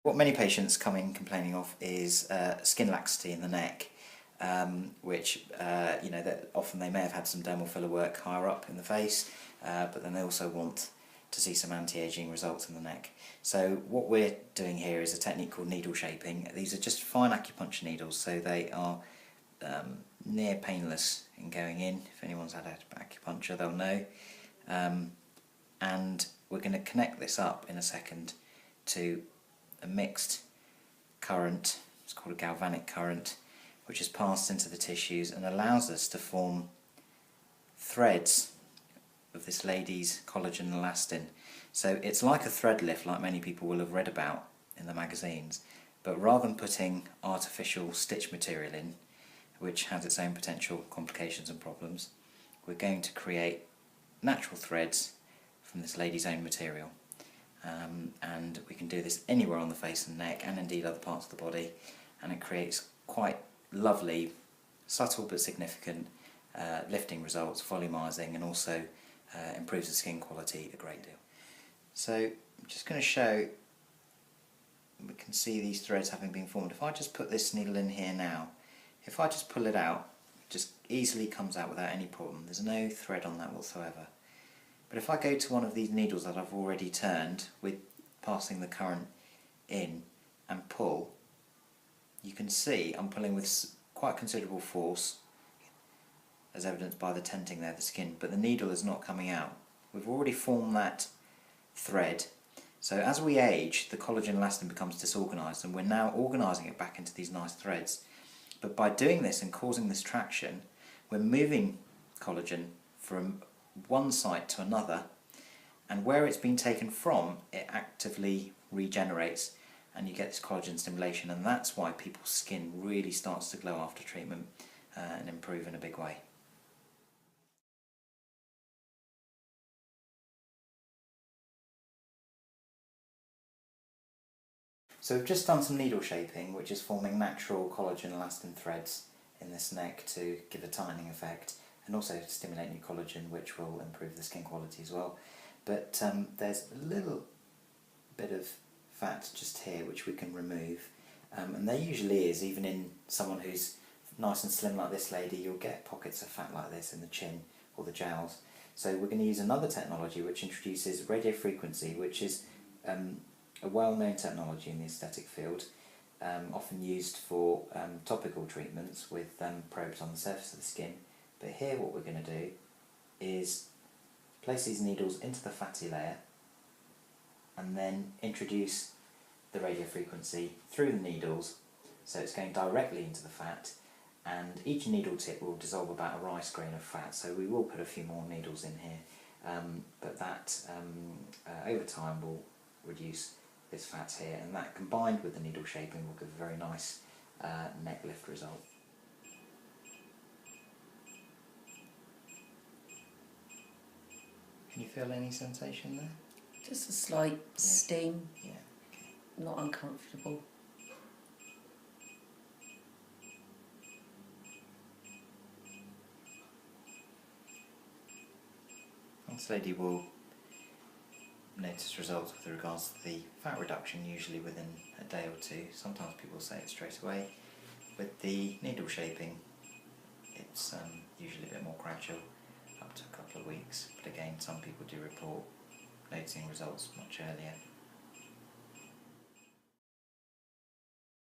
What many patients come in complaining of is skin laxity in the neck, which that often they may have had some dermal filler work higher up in the face, but then they also want to see some anti-aging results in the neck. So what we're doing here is a technique called needle shaping. These are just fine acupuncture needles, so they are near painless in going in. If anyone's had acupuncture, they'll know. And we're going to connect this up in a second to a mixed current. It's called a galvanic current, which is passed into the tissues and allows us to form threads of this lady's collagen and elastin. So it's like a thread lift, like many people will have read about in the magazines, but rather than putting artificial stitch material in, which has its own potential complications and problems, we're going to create natural threads from this lady's own material. And we can do this anywhere on the face and neck, and indeed other parts of the body, and it creates quite lovely, subtle but significant lifting results, volumizing, and also improves the skin quality a great deal. So I'm just going to show, we can see these threads having been formed. If I just put this needle in here now, if I just pull it out, it just easily comes out without any problem. There's no thread on that whatsoever. But if I go to one of these needles that I've already turned with passing the current in and pull, you can see I'm pulling with quite considerable force, as evidenced by the tenting there of the skin, but the needle is not coming out. We've already formed that thread, so as we age the collagen elastin becomes disorganised, and we're now organising it back into these nice threads. But by doing this and causing this traction, we're moving collagen from one site to another, and where it's been taken from, it actively regenerates and you get this collagen stimulation, and that's why people's skin really starts to glow after treatment and improve in a big way. So we've just done some needle shaping, which is forming natural collagen elastin threads in this neck to give a tightening effect, and also to stimulate new collagen, which will improve the skin quality as well. But there's a little bit of fat just here which we can remove, and there usually is, even in someone who's nice and slim like this lady, you'll get pockets of fat like this in the chin or the jowls. So we're going to use another technology which introduces radiofrequency, which is a well-known technology in the aesthetic field, often used for topical treatments with probes on the surface of the skin. But here what we're going to do is place these needles into the fatty layer and then introduce the radiofrequency through the needles, so it's going directly into the fat, and each needle tip will dissolve about a rice grain of fat, so we will put a few more needles in here, but that over time will reduce this fat here, and that combined with the needle shaping will give a very nice neck lift result. Can you feel any sensation there? Just a slight sting. Yeah. Okay. Not uncomfortable. This lady will notice results with regards to the fat reduction, usually within a day or two. Sometimes people say it straight away. With the needle shaping, it's usually a bit more gradual, up to a couple of weeks. But again, some people do report noticing results much earlier.